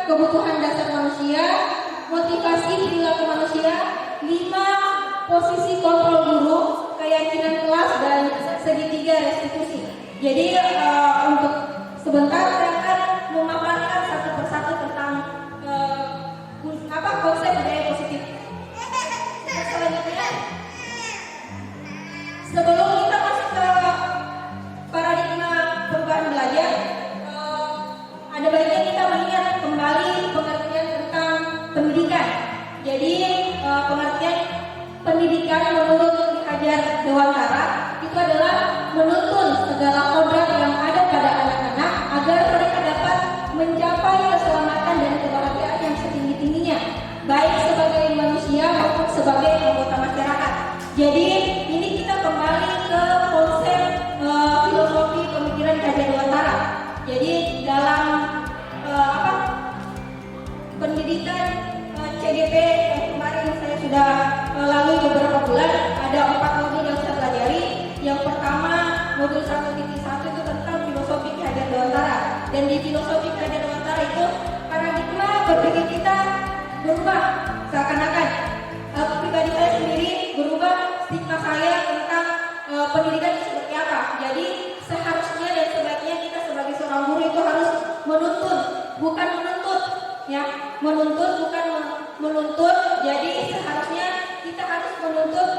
kebutuhan dasar manusia, motivasi perilaku manusia, 5 posisi kontrol guru, keyakinan kelas, dan segitiga restitusi. Jadi untuk sebentar saya akan memaparkan satu persatu tentang konsep budaya positif. Selanjutnya, sebelum kita masuk ke paradigma perubahan belajar, ada baiknya kita mengingat kembali pengertian tentang pendidikan. Jadi pengertian pemikiran menurut Ki Hajar Dewantara itu adalah menuntun segala kodrat yang ada pada anak-anak agar mereka dapat mencapai keselamatan dan kebahagiaan yang setinggi-tingginya, baik sebagai manusia maupun sebagai anggota masyarakat. Jadi ini kita kembali ke konsep filosofi pemikiran Ki Hajar Dewantara. Jadi dalam pendidikan CDP yang kemarin saya sudah lalui beberapa bulan, ada 4 modul yang saya pelajari. Yang pertama modul 1.1 itu tentang filosofi Ki Hajar Dewantara, dan di filosofi Ki Hajar Dewantara itu paradigma berpikir kita berubah. Seakan-akan pribadi saya sendiri berubah, stigma saya tentang pendidikan itu seperti apa. Jadi seharusnya dan sebaiknya kita sebagai seorang guru itu harus menuntun, bukan menuntut, ya, menuntut bukan menuntut. Jadi seharusnya kita harus menuntut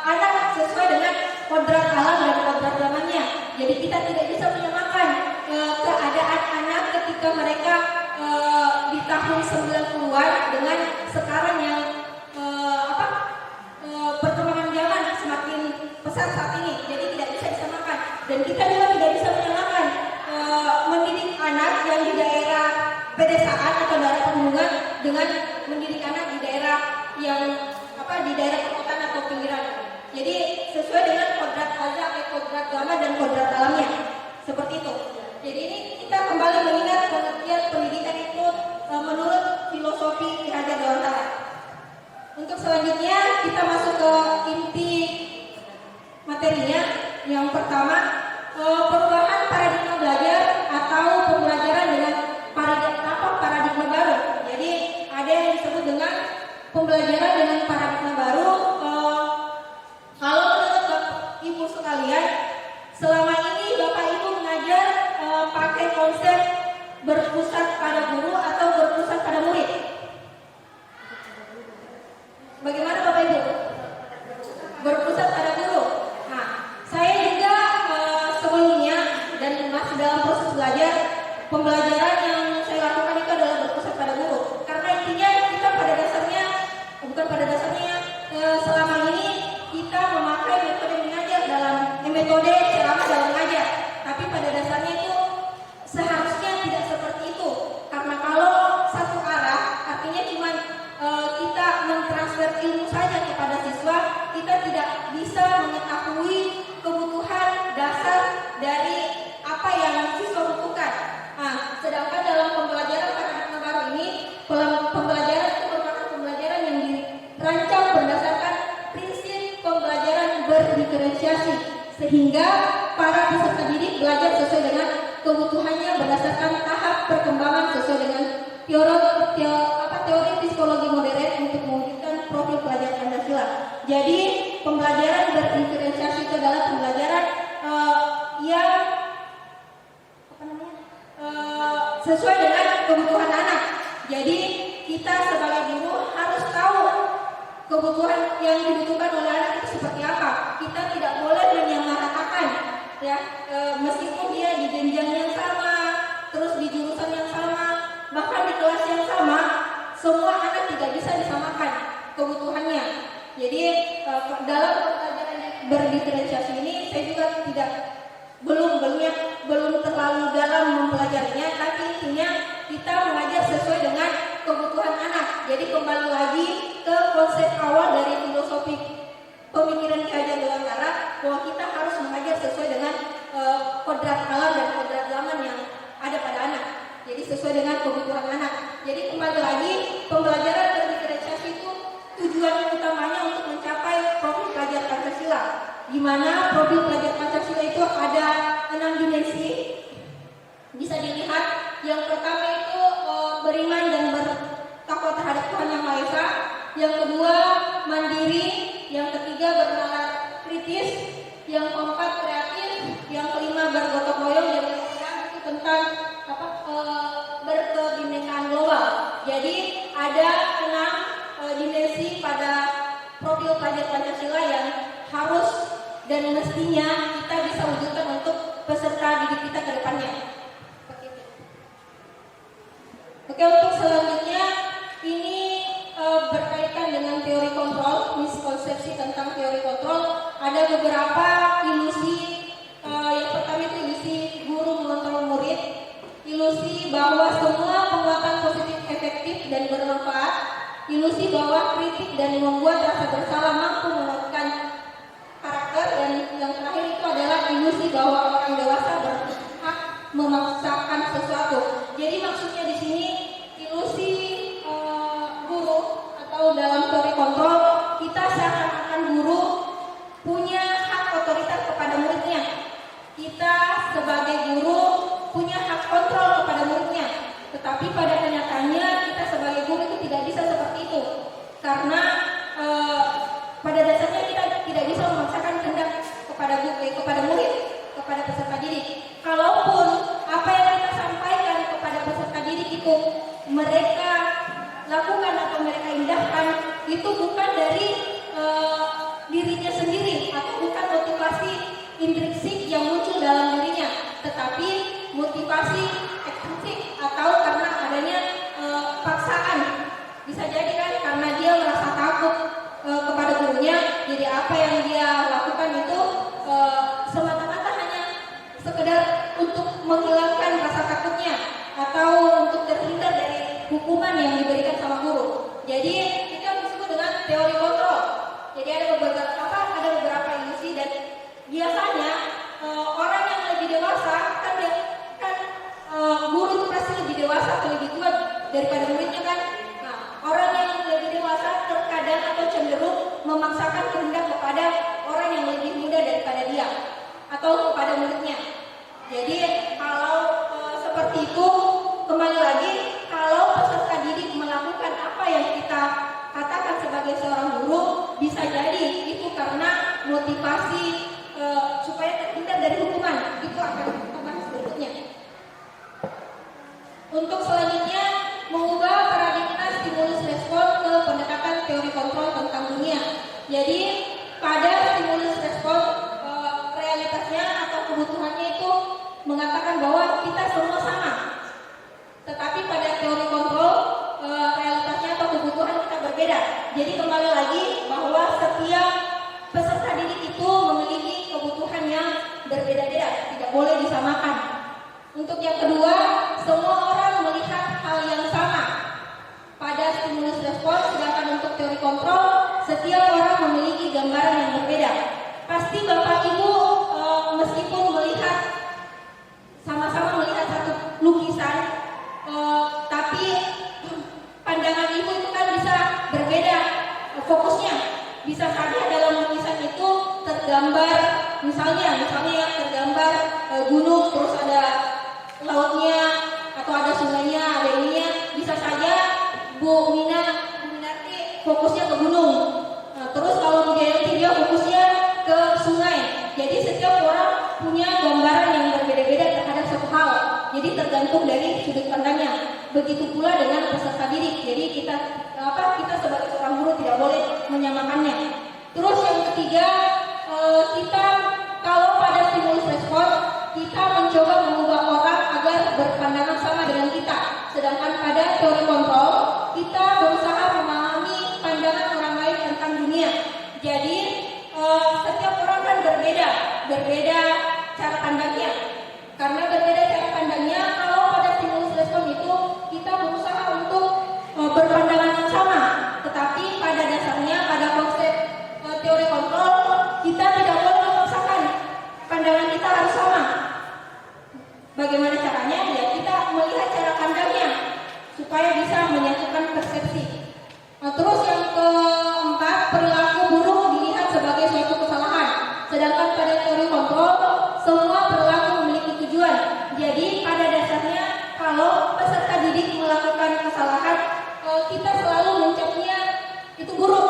anak sesuai dengan kodrat alam dan kodrat zamannya. Jadi kita tidak bisa menyamakan keadaan anak ketika mereka di tahun 90-an dengan sekarang yang perkembangan zaman semakin pesat saat ini. Jadi tidak bisa disamakan, dan kita juga tidak bisa menyamakan mendidik anak yang di daerah pedesaan atau daerah pegunungan dengan mendidik anak di daerah yang di daerah perkotaan atau pinggiran. Jadi sesuai dengan kodrat azab, kodrat zaman dan kodrat alamnya, seperti itu. Jadi ini kita kembali mengingat pengertian pendidikan itu menurut filosofi Ki Hajar Dewantara. Untuk selanjutnya kita masuk ke inti materinya. Yang pertama, perubahan paradigma belajar atau pembelajaran dengan paradigma baru. Jadi ada yang disebut dengan pembelajaran dengan paradigma baru. Kalau menurut Bapak Ibu sekalian, selama ini Bapak Ibu mengajar pakai konsep berpusat pada guru atau berpusat pada murid. Bagaimana Bapak Ibu? Berpusat pada guru. Nah, saya juga sebelumnya dan masih dalam proses belajar, pembelajaran yang saya lakukan itu adalah berpusat pada guru. Karena intinya kita pada dasarnya, selama ini kita memakai metode mengajar dalam metode ceramah dalam mengajar. Tapi pada dasarnya itu seharusnya tidak seperti itu. Karena kalau satu arah, artinya cuma kita mentransfer ilmu saja kepada siswa, kita tidak bisa mengetahui kebutuhan dasar dari apa yang siswa butuhkan. Nah, sedangkan dalam pembelajaran paradigma baru ini, pembelajaran itu merupakan pembelajaran yang dirancang berdasarkan prinsip pembelajaran berdiferensiasi, sehingga para peserta didik belajar sesuai dengan kebutuhannya berdasarkan tahap perkembangan sesuai dengan teori psikologi modern untuk mewujudkan profil pelajar Pancasila. Jadi pembelajaran berdiferensiasi itu adalah pembelajaran yang sesuai dengan kebutuhan anak. Jadi kita sebagai guru harus tahu kebutuhan yang dibutuhkan oleh anak itu seperti apa. Kita tidak boleh menyamaratakan, ya, meskipun dia di jenjang yang sama, terus di jurusan yang sama, bahkan di kelas yang sama, semua anak tidak bisa disamakan kebutuhannya. Jadi dalam pembelajaran berdiferensiasi ini saya juga belum terlalu dalam mempelajarinya, tapi intinya kita mengajar sesuai dengan kebutuhan anak. Jadi kembali lagi ke konsep awal dari filosofi pemikiran Ki Hajar Dewantara, bahwa kita harus mengajar sesuai dengan kodrat alam dan kodrat zaman yang ada pada anak. Jadi sesuai dengan kebutuhan anak. Jadi kembali lagi, pembelajaran berdiferensiasi itu tujuan utamanya untuk mencapai profil pelajar Pancasila, di mana profil pelajar Pancasila itu ada 6 dimensi. Bisa dilihat, yang pertama itu beriman dan bertakwa terhadap Tuhan Yang Maha Esa. Yang kedua mandiri. Yang ketiga bernalar kritis. Yang keempat kreatif. Yang kelima bergotong royong. Yang keenam itu tentang berkebinekaan global. Jadi ada 6 dimensi pada profil pelajar Pancasila yang harus dan mestinya kita bisa wujudkan untuk peserta didik kita ke depannya. Oke, untuk selanjutnya ini berkaitan dengan teori kontrol, misconception. persepsi tentang teori kontrol. Ada beberapa ilusi. Yang pertama itu ilusi guru mengontrol murid, ilusi bahwa semua penguatan positif efektif dan bermanfaat, ilusi bahwa kritik dan membuat rasa bersalah mampu menguatkan karakter, dan yang terakhir itu adalah ilusi bahwa orang dewasa berhak memaksakan sesuatu. Jadi maksudnya di sini ilusi guru atau dalam teori kontrol, kita seakan-akan guru punya hak otoritas kepada muridnya. Kita sebagai guru punya hak kontrol kepada muridnya. Tetapi pada kenyataannya kita sebagai guru itu tidak bisa seperti itu. Karena pada dasarnya kita tidak bisa memaksakan kehendak kepada murid, kepada peserta didik. Kalaupun apa yang kita sampaikan kepada peserta didik itu mereka lakukan atau mereka indahkan, itu bukan dari dirinya sendiri atau bukan motivasi intrinsik yang muncul dalam dirinya, tetapi motivasi ekstrinsik atau karena adanya paksaan. Bisa jadi kan karena dia merasa takut kepada gurunya, jadi apa yang dia lakukan itu semata-mata hanya sekedar untuk menghilangkan rasa takutnya atau untuk terhindar dari hukuman yang diberikan sama guru. Jadi itu yang disebut dengan teori kontrol. Jadi ada beberapa ilusi, dan biasanya orang yang lebih dewasa kan guru itu pasti lebih dewasa atau lebih tua daripada muridnya kan. Nah, orang yang lebih dewasa terkadang atau cenderung memaksakan kehendak kepada orang yang lebih muda daripada dia atau kepada muridnya. Jadi kalau seperti itu, kembali lagi, kalau peserta didik melakukan apa yang kita katakan sebagai seorang guru, bisa jadi itu karena motivasi supaya terhindar dari hukuman. Itu akan kita bahas berikutnya. Untuk selanjutnya, mengubah paradigma stimulus respon ke pendekatan teori kontrol tentang dunia. Jadi pada stimulus respon, realitasnya atau kebutuhannya itu mengatakan bahwa kita semua sama. Tetapi pada teori kontrol, realitasnya atau kebutuhan kita berbeda. Jadi kembali lagi bahwa setiap peserta didik itu memiliki kebutuhan yang berbeda-beda, tidak boleh disamakan. Untuk yang kedua, semua orang melihat hal yang sama pada stimulus respon, sedangkan untuk teori kontrol, setiap orang memiliki gambaran yang berbeda. Pasti Bapak Ibu meskipun melihat sama-sama melihat satu lukisan, tapi pandangan Ibu itu kan bisa berbeda fokusnya. Bisa saja dalam lukisan itu tergambar misalnya tergambar gunung, terus ada lautnya atau ada sungainya, ada ininya. Bisa saja Bu Minarti fokusnya ke gunung. Nah, terus kalau Bu Jayanti dia fokusnya ke sungai. Jadi setiap orang punya gambaran yang berbeda-beda terhadap satu hal. Jadi tergantung dari sudut pandangnya. Begitu pula dengan peserta didik. Jadi kita sebagai seorang guru tidak boleh menyamakannya. Terus yang ketiga, kita kalau pada stimulus respon, kita mencoba mengubah orang agar berpandangan sama dengan kita. Sedangkan pada teori kontrol, kita berusaha memahami pandangan orang lain tentang dunia. Jadi setiap orang kan berbeda cara pandangnya. Karena berbeda cara pandangnya, kalau pada stimulus respon itu kita berusaha untuk berpandangan yang sama. Tetapi pada dasarnya, pada konsep teori kontrol, kita tidak boleh memaksakan pandangan kita harus sama. Bagaimana caranya? Ya kita melihat cara pandangnya supaya bisa menyatukan persepsi. Nah, terus yang keempat, perilaku buruk dilihat sebagai suatu kesalahan. Sedangkan pada teori kontrol, semua perilaku memiliki tujuan. Jadi pada dasarnya kalau peserta didik melakukan kesalahan, kita selalu mencapnya itu buruk.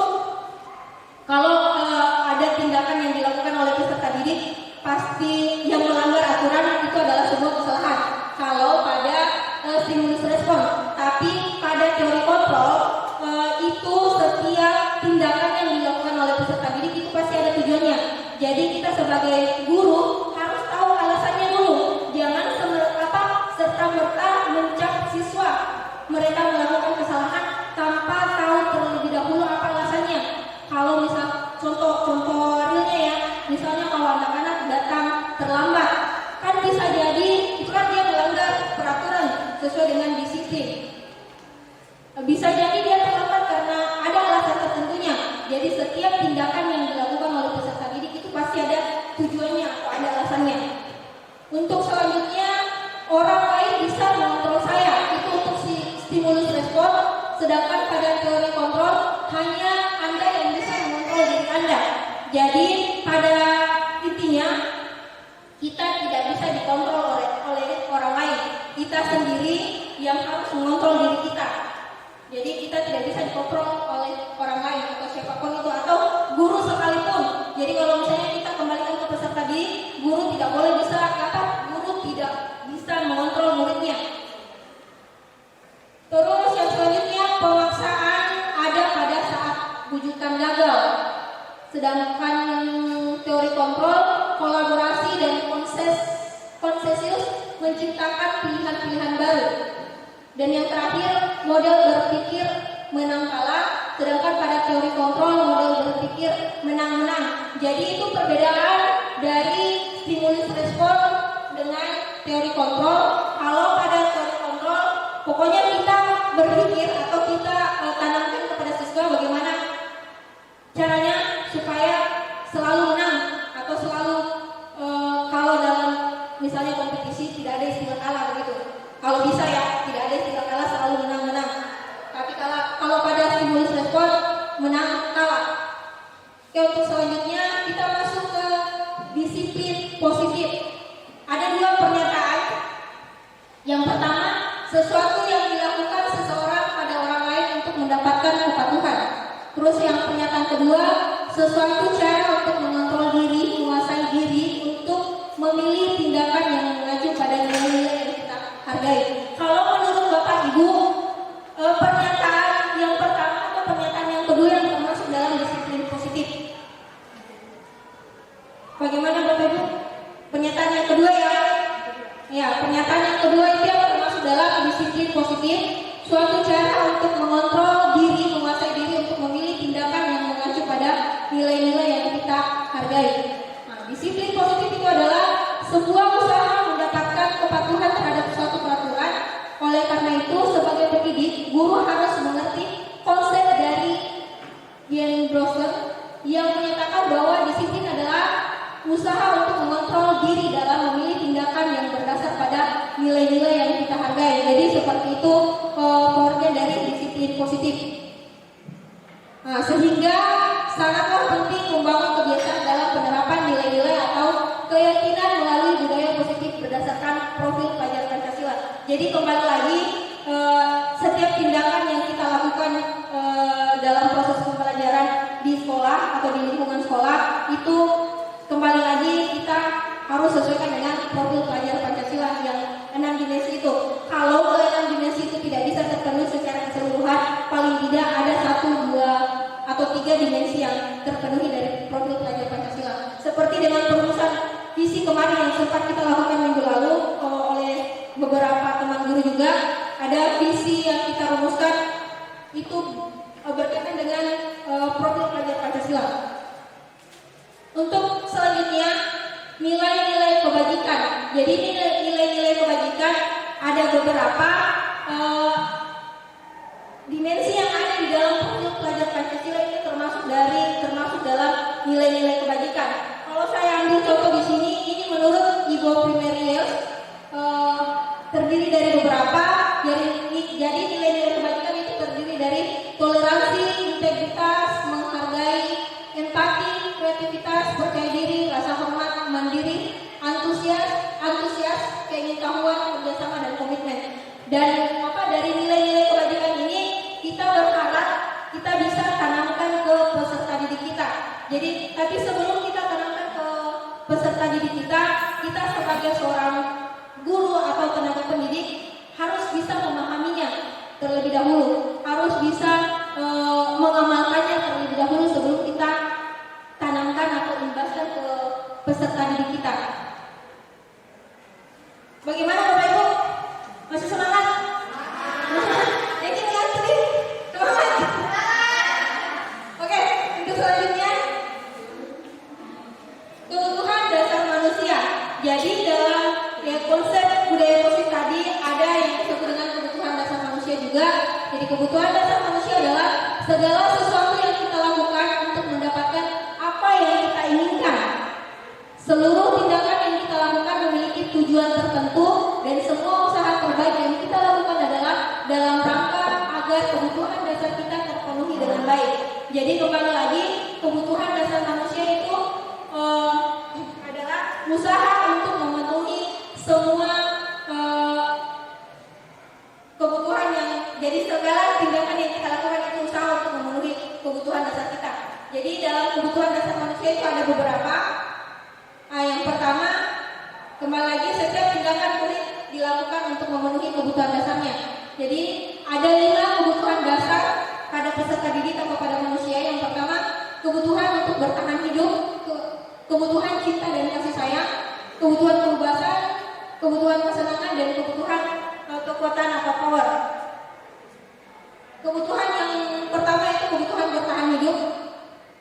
Kalau ada tindakan yang dilakukan oleh peserta didik, pasti yang melanggar aturan itu adalah sebuah kesalahan. Kalau pada stimulus respon, tapi pada teori kontrol itu setiap tindakan yang dilakukan oleh peserta didik itu pasti ada tujuannya. Jadi kita sebagai guru harus tahu alasannya dulu. Jangan serta-merta mencap siswa mereka melakukan kesalahan tanpa tahu terlebih dahulu apa alasannya. Kalau misal contoh realnya ya. Misalnya kalau anak-anak datang terlambat, kan bisa jadi itu kan dia melanggar peraturan sesuai dengan disiplin. Bisa jadi dia terlambat karena ada alasan tertentunya. Jadi setiap tindakan yang dilakukan oleh peserta didik itu pasti ada tujuannya atau ada alasannya. Untuk selanjutnya, orang lain bisa mengontrol saya, itu untuk stimulus respon. Sedangkan pada teori kontrol hanya Anda yang bisa mengontrol diri Anda. Jadi pada intinya kita tidak bisa dikontrol oleh orang lain. Kita sendiri yang harus mengontrol diri kita. Jadi kita tidak bisa dikontrol oleh orang lain atau siapapun itu, atau guru sekalipun. Jadi kalau misalnya kita kembalikan ke peserta didik, guru tidak boleh bisa kata guru tidak bisa mengontrol muridnya. Terus yang selanjutnya, pemaksaan ada pada saat wujudan gagal. Sedangkan teori kontrol, kolaborasi dan konsesius menciptakan pilihan-pilihan baru. Dan yang terakhir, model berpikir menang kalah. Sedangkan pada teori kontrol, model berpikir menang-menang. Jadi itu perbedaan dari stimulus respon dengan teori kontrol. Kalau pada teori kontrol, pokoknya kita berpikir atau kita tanamkan kepada siswa bagaimana caranya supaya selalu menang atau selalu kalau dalam misalnya kompetisi tidak ada istilah kalah begitu. Kalau bisa ya tidak ada istilah kalah, selalu menang-menang. Tapi kalau pada stimulus respon menang kalah. Oke, untuk selanjutnya kita masuk ke disiplin positif. Ada dua pernyataan. Yang pertama, sesuatu yang dilakukan seseorang pada orang lain untuk mendapatkan kepatuhan. Terus yang pernyataan kedua, sesuatu cara untuk mengontrol diri, menguasai diri untuk memilih tindakan yang mengacu pada nilai-nilai yang kita hargai. Kalau menurut Bapak Ibu, pernyataan yang pertama atau pernyataan yang kedua yang termasuk dalam disiplin positif? Bagaimana Bapak Ibu? Pernyataan yang kedua ya? Ya, pernyataan yang kedua itu yang termasuk dalam disiplin positif, suatu cara untuk mengontrol diri, menguasai diri untuk memilih tindakan yang mengacu pada nilai-nilai yang kita hargai. Nah, disiplin positif itu adalah sebuah usaha mendapatkan kepatuhan terhadap suatu peraturan. Oleh karena itu, sebagai pendidik, guru harus mengerti konsep dari Ian Brosler yang menyatakan bahwa disiplin adalah usaha untuk mengontrol diri dalam memilih tindakan yang berdasar pada nilai-nilai yang kita hargai. Jadi seperti itu pengertian dari disiplin positif. Nah, sehingga sangatlah penting membangun kebiasaan dalam penerapan nilai-nilai atau keyakinan melalui budaya positif berdasarkan profil pelajar Pancasila. Jadi kembali lagi, setiap tindakan yang kita lakukan dalam proses pembelajaran di sekolah atau di lingkungan sekolah itu kembali lagi kita harus sesuaikan dengan profil pelajar Pancasila yang 6 dimensi itu. Kalau ke 6 dimensi itu tidak bisa terpenuhi secara keseluruhan, paling tidak ada 1, 2, atau 3 dimensi yang terpenuhi dari profil pelajar Pancasila. Seperti dengan perumusan visi kemarin yang sempat kita lakukan minggu lalu oleh beberapa teman guru juga, ada visi yang kita rumuskan itu berkaitan dengan profil pelajar Pancasila. Untuk selanjutnya, nilai-nilai kebajikan. Jadi nilai-nilai kebajikan ada beberapa dimensi yang ada di dalam profil pelajar Pancasila itu termasuk dalam nilai-nilai kebajikan. Kalau saya ambil contoh di sini, ini menurut Ibo Primerius terdiri dari beberapa. Jadi nilai-nilai kebajikan itu terdiri dari toleransi, integritas, menghargai, empati, kreativitas, percaya diri, rasa hormat, mandiri, antusias, keingin-tahuan, kerjasama dan komitmen. Dan dari nilai-nilai kebajikan ini kita berharap kita bisa tanamkan ke peserta didik kita. Jadi tapi sebelum kita tanamkan ke peserta didik kita sebagai seorang guru atau tenaga pendidik harus bisa memahaminya terlebih dahulu, harus bisa mengamalkannya terlebih dahulu sebelum kita tanamkan atau imbaskan ke peserta didik kita. Bagaimana Bapak Ibu? Masih semangat? Yang ini ngantri? Semangat? Oke, untuk selanjutnya kebutuhan dasar manusia adalah segala sesuatu yang kita lakukan untuk mendapatkan apa yang kita inginkan. Seluruh tindakan yang kita lakukan memiliki tujuan tertentu dan semua usaha terbaik yang kita lakukan adalah dalam rangka agar kebutuhan dasar kita terpenuhi dengan baik. Jadi kembali lagi, kebutuhan dasar manusia itu adalah usaha untuk memenuhi semua kebutuhan yang jadi segala tindakan yang kita lakukan itu usaha untuk memenuhi kebutuhan dasar kita. Jadi dalam kebutuhan dasar manusia itu ada beberapa. Yang pertama, kembali lagi setiap tindakan boleh dilakukan untuk memenuhi kebutuhan dasarnya. Jadi ada 5 kebutuhan dasar pada peserta didik atau pada manusia. Yang pertama, kebutuhan untuk bertahan hidup, kebutuhan cinta dan kasih sayang, kebutuhan kebebasan, kebutuhan kesenangan, dan kebutuhan kekuatan atau power. Kebutuhan yang pertama itu kebutuhan bertahan hidup.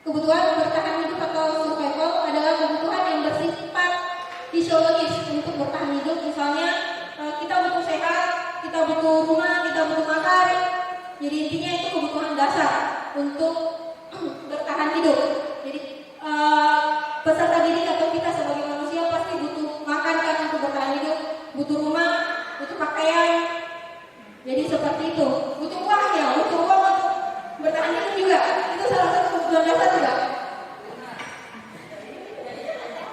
Kebutuhan bertahan hidup atau survival adalah kebutuhan yang bersifat fisiologis untuk bertahan hidup. Misalnya kita butuh sehat, kita butuh rumah, kita butuh makan. Jadi intinya itu kebutuhan dasar untuk bertahan hidup. Jadi peserta didik atau kita sebagai manusia pasti butuh makan kan untuk bertahan hidup, butuh rumah, butuh pakaian. Jadi seperti itu. Butuh uang ya, butuh uang untuk bertahan hidup juga. Itu salah satu kebutuhan dasar juga.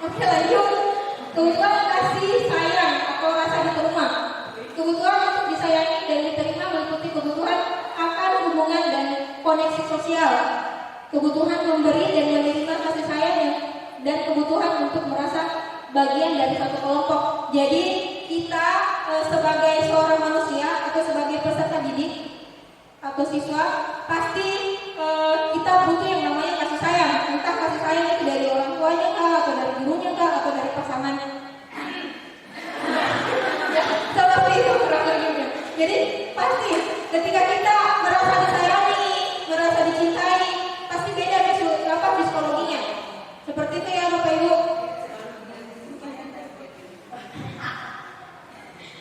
Oke, lanjut. Kebutuhan kasih sayang atau rasa diterima. Kebutuhan untuk disayangi dan diterima meliputi kebutuhan akan hubungan dan koneksi sosial, kebutuhan memberi dan menerima kasih sayang, dan kebutuhan untuk merasa bagian dari satu kelompok. Jadi kita sebagai seorang manusia atau sebagai peserta didik atau siswa pasti kita butuh yang namanya kasih sayang. Entah kasih sayang itu dari orang tuanya kah, atau dari gurunya kah, atau dari pasangannya. Ya, seperti itu kurang-kurangnya. Jadi pasti ketika kita merasa disayangi, merasa dicintai, pasti beda psikologinya. Seperti itu ya Bapak Ibu.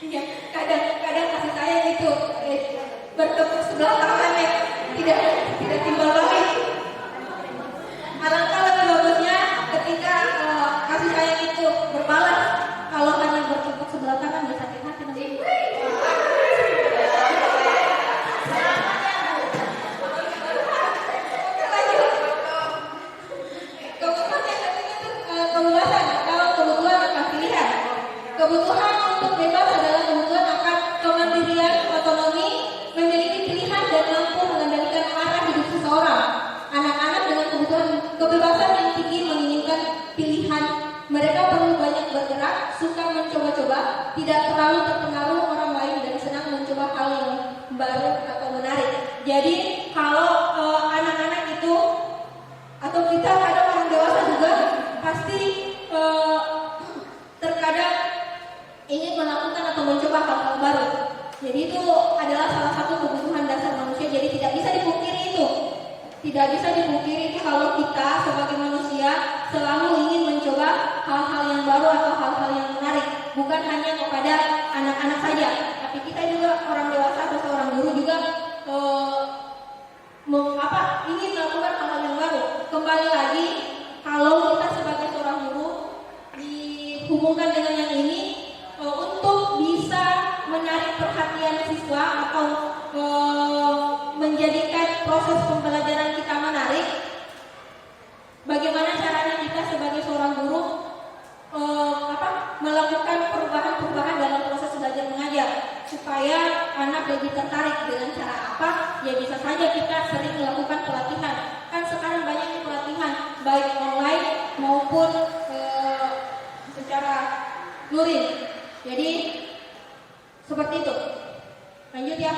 Iya, kadang kasih sayang itu bertepuk sebelah tangan ya, tidak timbal balik. Alangkah lebih bagusnya ketika kasih sayang itu berbalas. Kalau hanya bertepuk sebelah tangan bisa sakit hati nanti. Kebutuhan untuk bebas adalah kebutuhan akan kemandirian, otonomi, memiliki pilihan dan mampu mengendalikan arah hidup seseorang. Anak-anak dengan kebutuhan kebebasan yang tinggi menginginkan pilihan. Mereka perlu banyak bergerak, suka mencoba-coba, tidak terlalu terpengaruh orang lain dan senang mencoba hal yang baru atau menarik. Jadi kalau anak-anak itu atau kita kadang orang dewasa juga pasti terkadang ingin melakukan atau mencoba hal-hal baru. Jadi itu adalah salah satu kebutuhan dasar manusia. Jadi tidak bisa dipungkiri itu. Tidak bisa dipungkiri itu kalau kita sebagai manusia selalu ingin mencoba hal-hal yang baru atau hal-hal yang menarik. Bukan hanya kepada anak-anak saja, tapi kita juga orang dewasa atau seorang guru juga ingin melakukan hal-hal yang baru. Kembali lagi, kalau kita sebagai seorang guru dihubungkan dengan yang ini, untuk bisa menarik perhatian siswa atau menjadikan proses pembelajaran kita menarik, bagaimana caranya kita sebagai seorang guru melakukan perubahan-perubahan dalam proses belajar mengajar supaya anak lebih tertarik. Dengan cara apa? Ya bisa saja kita sering melakukan pelatihan. Kan sekarang banyak pelatihan baik online maupun secara luring. Jadi seperti itu. Lanjut ya.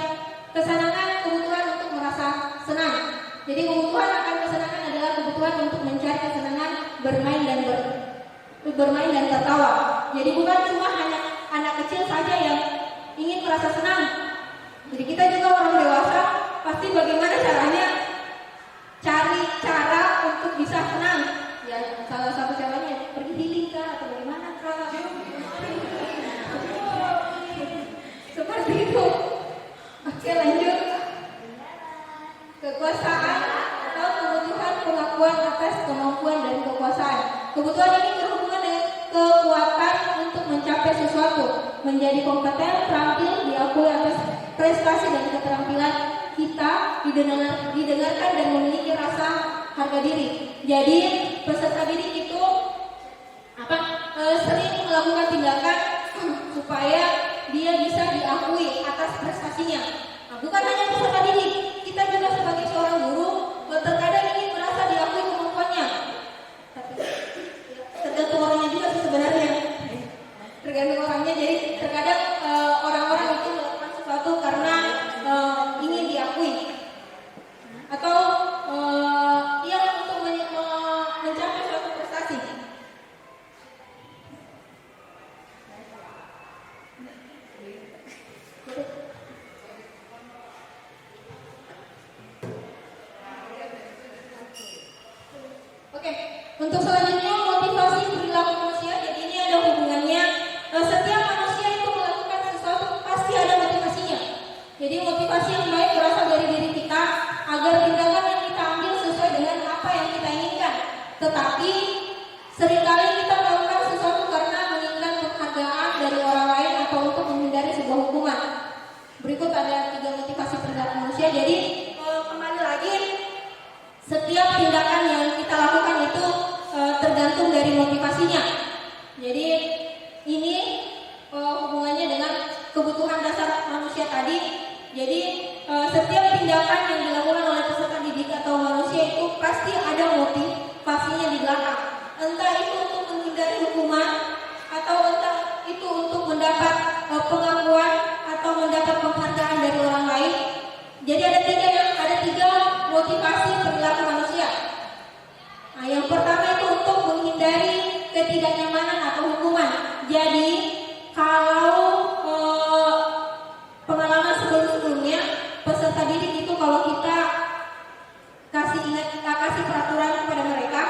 Kesenangan, kebutuhan untuk merasa senang. Jadi kebutuhan akan kesenangan adalah kebutuhan untuk mencari kesenangan, bermain dan tertawa. Jadi bukan cuma hanya anak kecil saja yang ingin merasa senang. Jadi kita juga orang dewasa pasti bagaimana caranya cari cara untuk bisa senang. Ya salah satu caranya pergi healing kah atau bagaimana kah? Seperti itu. Oke, lanjut. pengakuan atas kemampuan dan kekuasaan. Kebutuhan ini berhubungan dengan kekuatan untuk mencapai sesuatu, menjadi kompeten, terampil, diakui atas prestasi dan keterampilan kita, didengarkan dan memiliki rasa harga diri. Jadi peserta didik itu sering melakukan tindakan supaya dia bisa diakui atas prestasinya. Nah, bukan hanya peserta didik, kita juga sebagai seorang guru terkadang ingin merasa diakui kemampuannya. Tergantung orangnya juga sih sebenarnya. Tergantung orangnya. Jadi terkadang orang-orang itu melakukan sesuatu karena ingin diakui atau untuk mencapai suatu prestasi. Oke, untuk selanjutnya motivasi perilaku manusia. Jadi ini ada hubungannya. Setiap manusia itu melakukan sesuatu pasti ada motivasinya. Jadi motivasi yang baik berasal dari diri kita agar tindakan yang kita ambil sesuai dengan apa yang kita inginkan. Tetapi seringkali kita melakukan sesuatu karena menginginkan penghargaan dari orang lain atau untuk menghindari sebuah hukuman. Berikut ada 3 motivasi perilaku manusia. Jadi kembali lagi, setiap tindakan yang kita lakukan itu tergantung dari motivasinya. Jadi ini hubungannya dengan kebutuhan dasar manusia tadi. Jadi setiap tindakan yang dilakukan oleh peserta didik atau manusia itu pasti ada motivasinya di belakang. Entah itu untuk menghindari hukuman, atau entah itu untuk mendapat pengakuan atau mendapat penghargaan dari orang lain. Jadi ada tiga motivasi perilaku manusia. Nah, yang pertama itu untuk menghindari ketidaknyamanan atau hukuman. Jadi kalau pengalaman sebelumnya peserta didik itu kalau kita kasih peraturan kepada mereka,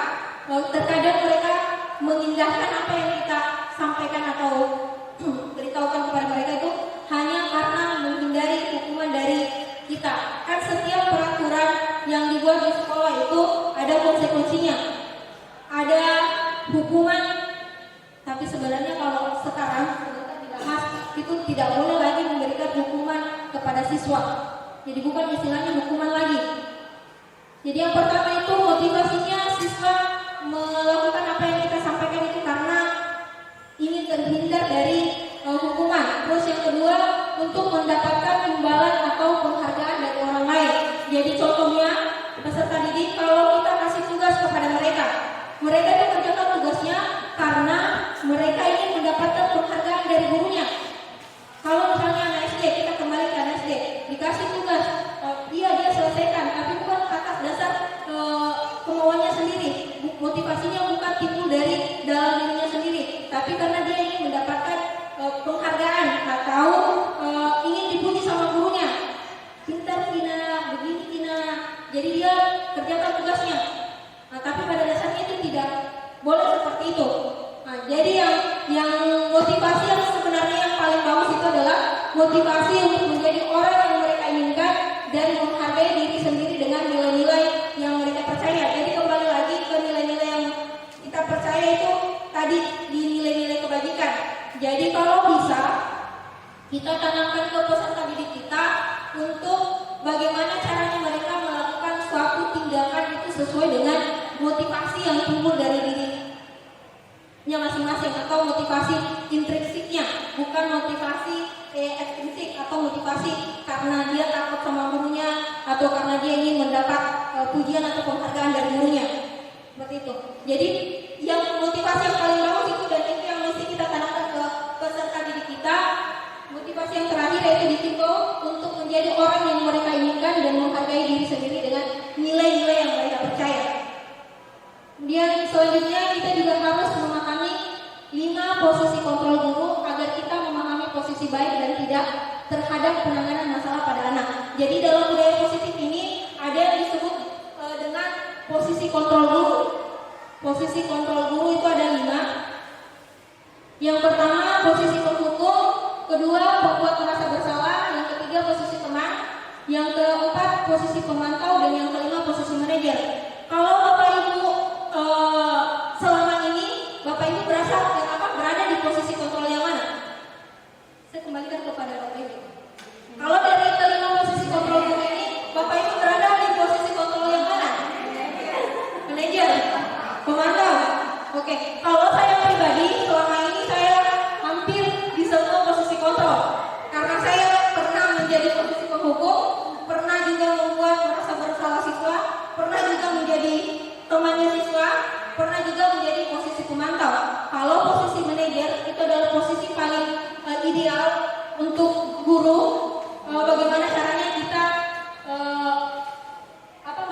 terkadang mereka mengindahkan apa yang kita sampaikan atau beritahukan kepada mereka itu hanya karena menghindari hukuman dari kita. Kan setiap peraturan yang dibuat di sekolah itu ada konsekuensinya, ada hukuman. Tapi sebenarnya kalau sekarang kita dibahas itu tidak boleh lagi memberikan hukuman kepada siswa. Jadi bukan istilahnya hukuman lagi. Jadi yang pertama itu motivasinya siswa melakukan apa yang kita sampaikan itu karena ingin terhindar dari hukuman. Terus yang kedua untuk mendapatkan imbalan atau penghargaan dari orang lain. Jadi contohnya peserta didik kalau kita kasih tugas kepada mereka itu kerjakan tugasnya karena mereka ingin mendapatkan penghargaan dari gurunya. Kalau misalnya anak SD, kita kembali ke anak SD, dikasih tugas, dia selesaikan, tapi bukan atas dasar kemauannya sendiri. Motivasinya bukan timbul dari dalam dirinya sendiri, tapi karena dia ingin mendapatkan penghargaan atau ingin dipuji sama gurunya. Pintar Tina, begini Tina. Jadi dia kerjakan tugasnya. Nah, tapi pada dasarnya itu tidak boleh seperti itu. Nah, jadi yang motivasi yang sebenarnya yang paling bagus itu adalah motivasi untuk menjadi orang yang mereka inginkan dan menghargai diri sendiri dengan nilai-nilai yang mereka percaya. Jadi kembali lagi ke nilai-nilai yang kita percaya itu tadi di nilai-nilai kebajikan. Jadi kalau bisa kita tanamkan ke peserta didik kita untuk bagaimana caranya mereka melakukan suatu tindakan itu sesuai dengan motivasi yang timbul dari dirinya masing-masing atau motivasi intrinsiknya, bukan motivasi ekstrinsik atau motivasi karena dia takut sama gurunya atau karena dia ingin mendapat pujian atau penghargaan dari gurunya. Seperti itu. Jadi yang motivasi yang paling bagus itu dan itu yang mesti kita tanamkan ke peserta didik kita. Motivasi yang terakhir yaitu ditimbul untuk menjadi orang yang mereka inginkan dan menghargai diri sendiri dengan nilai-nilai yang mereka percaya. Kemudian selanjutnya kita juga harus memahami 5 posisi kontrol guru agar kita memahami posisi baik dan tidak terhadap penanganan masalah pada anak. Jadi dalam budaya positif ini ada yang disebut dengan posisi kontrol guru. Posisi kontrol guru itu ada 5. Yang pertama posisi penghukum, kedua pembuat merasa bersalah, yang ketiga posisi teman, yang keempat posisi pemantau, dan yang kelima posisi manajer. Kalau Bapak Ibu Pemantau. Oke, kalau saya pribadi selama ini saya hampir di semua posisi kontrol. Karena saya pernah menjadi posisi penghukum, pernah juga membuat merasa bersalah siswa, pernah juga menjadi temannya siswa, pernah juga menjadi posisi pemantau. Kalau posisi manajer itu adalah posisi paling ideal untuk guru. Bagaimana caranya kita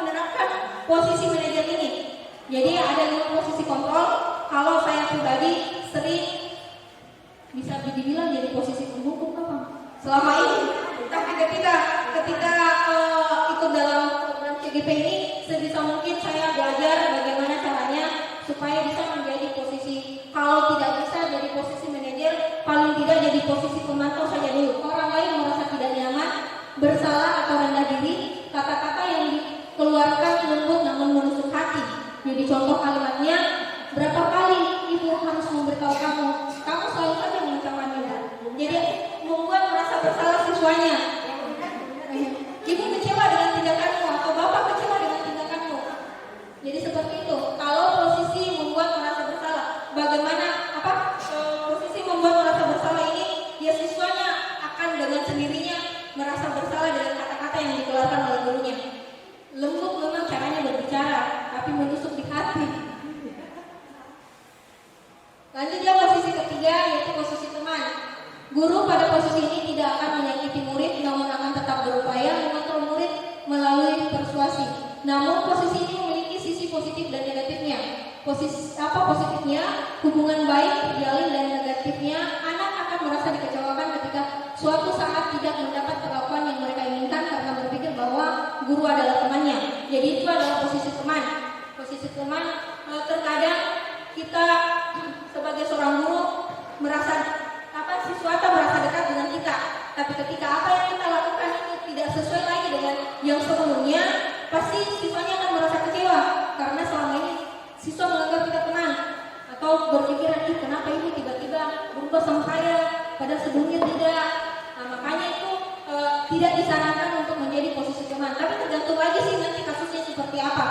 menerapkan posisi manajer ini? Jadi ada 5 posisi kontrol. Kalau saya pribadi sering bisa dibilang jadi posisi penghukum apa? Selama ini, tapi ketika ikut dalam program CGP ini, sebisa mungkin saya belajar bagaimana caranya supaya bisa menjadi posisi, kalau tidak bisa jadi posisi manajer, paling tidak jadi posisi pemantau saja dulu. Orang lain merasa tidak nyaman, bersalah atau rendah diri, kata-kata yang dikeluarkan lembut namun menusuk hati. Jadi contoh kalimatnya, berapa kali ibu harus memberitahu kamu selalu saja mengancam wanita. Jadi membuat merasa bersalah siswanya. Ibu kecewa dengan tindakanmu atau bapak kecewa dengan tindakanmu. Jadi seperti itu. Kalau posisi membuat merasa bersalah, bagaimana posisi membuat merasa bersalah ini, ya siswanya akan dengan sendirinya merasa bersalah dengan kata-kata yang dikeluarkan oleh gurunya. Lembut memang caranya berbicara, tapi menusuk di hati. Lanjut ya posisi ketiga, yaitu posisi teman. Guru pada posisi ini tidak akan menyakiti murid, namun akan tetap berupaya mengontrol murid melalui persuasi. Namun posisi ini memiliki sisi positif dan negatifnya. Positifnya, hubungan baik terjalin, dan negatifnya, anak akan merasa dikecewakan ketika suatu saat tidak mendapat perlakuan yang mereka inginkan karena berpikir bahwa guru adalah temannya. Jadi itu adalah posisi teman. Posisi teman, terkadang kita sebagai seorang guru merasa siswa merasa dekat dengan kita. Tapi ketika apa yang kita lakukan itu tidak sesuai lagi dengan yang sebelumnya, pasti siswanya akan merasa kecewa karena selama ini siswa menganggap kita teman atau berpikiran, kenapa ibu tiba-tiba berubah sama saya padahal sebelumnya tidak. Nah, makanya itu tidak disarankan untuk menjadi posisi teman. Tapi tergantung lagi sih nanti kasusnya seperti apa.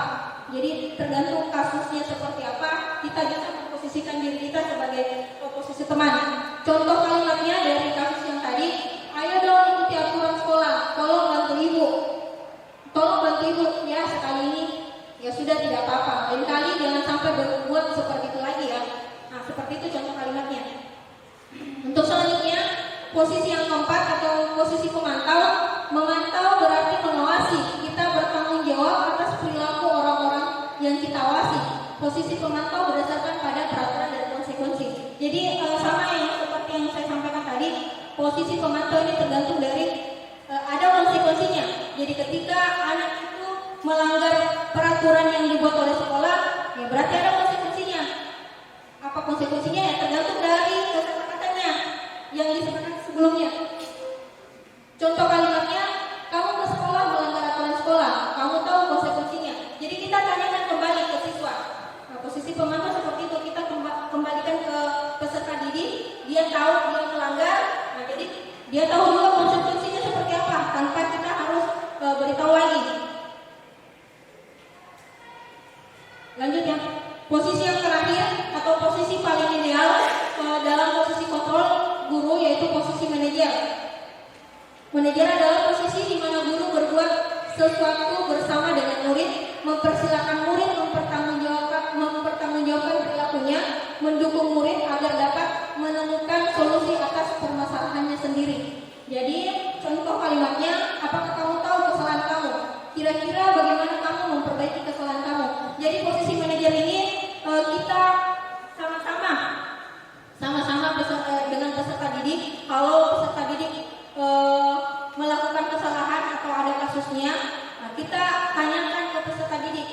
Jadi tergantung kasusnya seperti apa, kita bisa memposisikan diri kita sebagai posisi teman. Contoh kalimatnya dari kasus yang tadi, ayo dong ikuti aturan sekolah, tolong bantu ibu. Tolong bantu ibu, ya sekali ini, ya sudah tidak apa-apa. Lain kali jangan sampai berbuat seperti itu lagi ya. Nah seperti itu contoh kalimatnya. Untuk selanjutnya, posisi yang keempat atau posisi pemantau. Memantau berarti mengawasi. Kita bertanggung jawab atas perilaku orang-orang yang kita awasi. Posisi pemantau berdasarkan pada peraturan dan konsekuensi. Jadi sama yang seperti yang saya sampaikan tadi, posisi pemantau ini tergantung dari ada konsekuensinya. Jadi ketika anak itu melanggar peraturan yang dibuat oleh sekolah, ya berarti ada konsekuensinya. Apa konsekuensinya? Ya tergantung dari kata-katanya yang disebutkan sebelumnya. Contoh kalimatnya, kamu ke sekolah melanggar aturan sekolah, kamu tahu konsekuensinya. Jadi kita tanyakan kembali ke siswa. Nah, posisi pemantau seperti itu, kita kembalikan ke peserta didik, dia tahu dia melanggar, nah jadi dia tahu juga konsekuensinya seperti apa, tanpa kita harus beritahu lagi. Lanjut ya, posisi yang terakhir atau posisi paling ideal dalam posisi kontrol guru yaitu posisi manajer. Manajer adalah posisi di mana guru berbuat sesuatu bersama dengan murid, mempersilahkan murid mempertanggungjawabkan perilakunya, mendukung murid agar dapat menemukan solusi atas permasalahannya sendiri. Jadi contoh kalimatnya, apakah kamu tahu kesalahan kamu? Kira-kira bagaimana kamu memperbaiki kesalahan kamu? Jadi posisi manajer ini kita sama-sama dengan peserta didik. Kalau peserta didik melakukan kesalahan atau ada kasusnya, nah kita tanyakan ke peserta didik,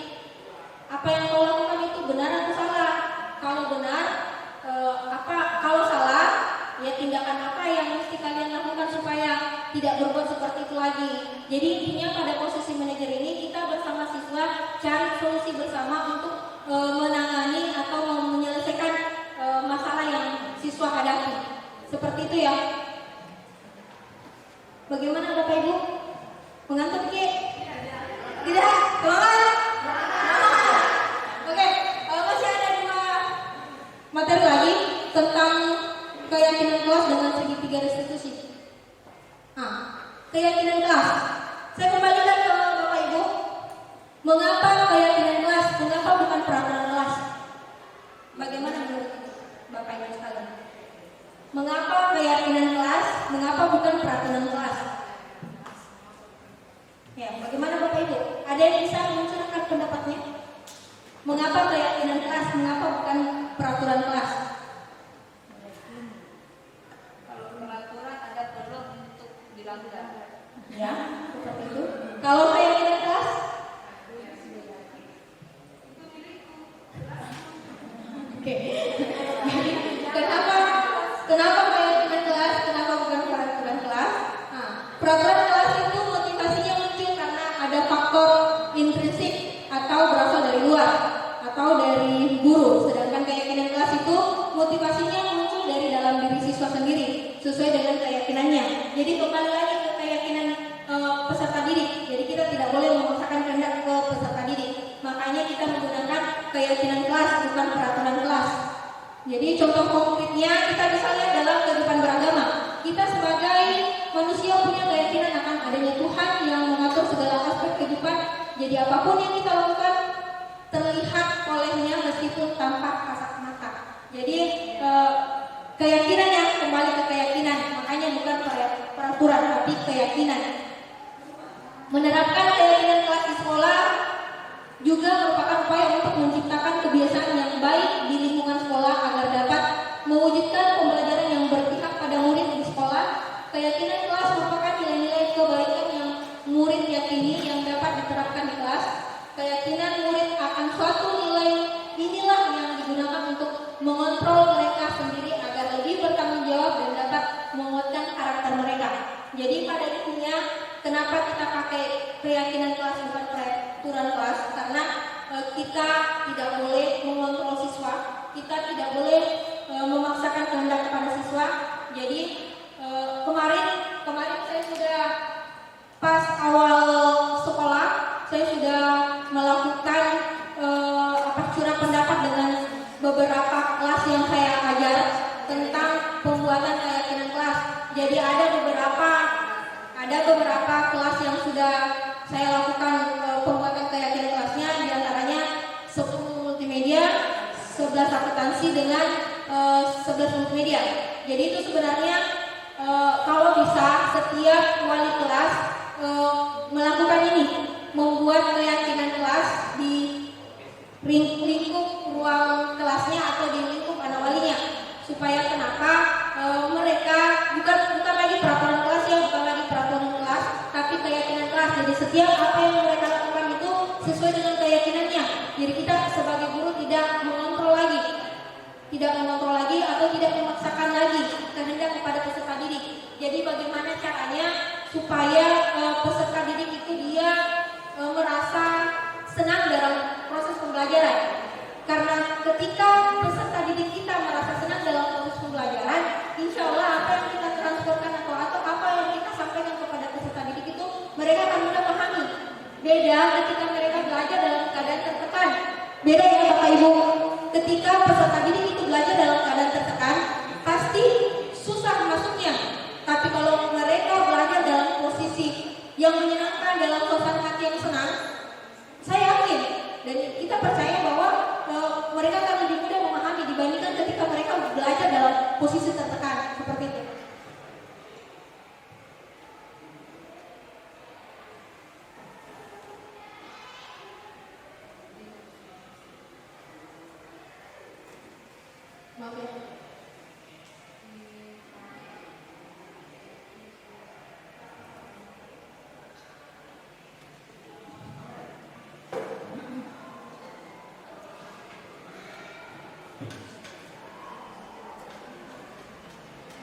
apa yang kau lakukan itu benar atau salah? Kalau benar, kalau salah, ya tindakan apa yang mesti kalian lakukan supaya tidak berbuat seperti itu lagi. Jadi intinya pada posisi manajer ini kita bersama siswa cari solusi bersama untuk menangani atau menyelesaikan masalah yang siswa hadapi. Seperti itu ya. Bagaimana Bapak Ibu? Mengantuk Ki? Tidak? Semangat? Oke, masih segitiga restitusi. Keyakinan kelas. Saya kembalikan ke Bapak Ibu. Mengapa keyakinan kelas? Mengapa bukan peraturan kelas? Bagaimana menurut Bapak Ibu sekalian? Mengapa keyakinan kelas? Mengapa bukan peraturan kelas? Ya, bagaimana Bapak Ibu? Ada yang bisa menceritakan pendapatnya? Mengapa keyakinan kelas? Mengapa bukan peraturan kelas? Kalau peraturan ada perlu untuk dilanggar. Ya, seperti itu. Kalau keyakinan kelas? Oke. Kenapa keyakinan kelas? Kenapa bukan peraturan kelas? Peraturan kelas itu motivasinya muncul karena ada faktor intrinsik atau berasal dari luar atau dari guru. Sedangkan keyakinan kelas itu motivasinya muncul dari dalam diri siswa sendiri sesuai dengan keyakinannya. Jadi kembali lagi ke keyakinan peserta didik. Jadi kita tidak boleh memaksakan kehendak ke peserta didik. Makanya kita menggunakan keyakinan kelas bukan peraturan kelas. Jadi contoh konkretnya kita bisa lihat dalam kehidupan beragama. Kita sebagai manusia punya keyakinan akan adanya Tuhan yang mengatur segala aspek kehidupan. Jadi apapun yang kita lakukan terlihat olehnya meskipun tanpa kasat mata. Jadi keyakinan yang kembali ke keyakinan. Makanya bukan peraturan tapi keyakinan. Menerapkan keyakinan kelas di sekolah juga merupakan upaya untuk menciptakan kebiasaan yang baik di lingkungan sekolah agar dapat mewujudkan pembelajaran yang berpihak pada murid di sekolah. Keyakinan kelas merupakan nilai-nilai kebaikan yang murid yakini yang dapat diterapkan di kelas. Keyakinan murid akan suatu nilai inilah yang digunakan untuk mengontrol mereka sendiri agar lebih bertanggung jawab dan dapat menguatkan karakter mereka. Jadi pada intinya kenapa kita pakai keyakinan kelas bukan peraturan kelas? Karena kita tidak boleh mengontrol siswa, kita tidak boleh memaksakan kehendak kepada siswa. Jadi kemarin saya sudah pas awal sekolah saya sudah melakukan curah pendapat dengan beberapa kelas yang saya ajar tentang pembuatan keyakinan kelas. Jadi ada beberapa kelas yang sudah saya lakukan pembuatan keyakinan kelasnya, diantaranya 10 multimedia, 11 akuntansi dengan 11 multimedia. Jadi itu sebenarnya kalau bisa setiap wali kelas melakukan ini, membuat keyakinan kelas di lingkup ruang kelasnya atau di lingkup anak walinya, supaya kenapa mereka bukan lagi peraturan kelas ya, bukan lagi peraturan kelas, tapi keyakinan kelas. Jadi setiap apa yang mereka lakukan itu sesuai dengan keyakinannya. Jadi kita sebagai guru tidak mengontrol lagi atau tidak memaksakan lagi kehendak kepada peserta didik. Jadi bagaimana caranya supaya peserta didik itu dia merasa senang dalam proses pembelajaran. Karena ketika peserta didik kita merasa senang dalam proses pembelajaran, insya Allah apa yang kita transferkan atau apa yang kita sampaikan kepada peserta didik itu mereka akan mudah pahami. Beda ketika mereka belajar dalam keadaan tertekan. Beda ya Bapak Ibu. Ketika peserta didik itu belajar dalam keadaan tertekan, pasti susah masuknya. Tapi kalau mereka belajar dalam posisi yang menyenangkan, dalam suasana hati yang senang, saya yakin dan kita percaya bahwa mereka akan lebih mudah memahami dibandingkan ketika mereka belajar dalam posisi tertekan seperti itu. Maaf ya.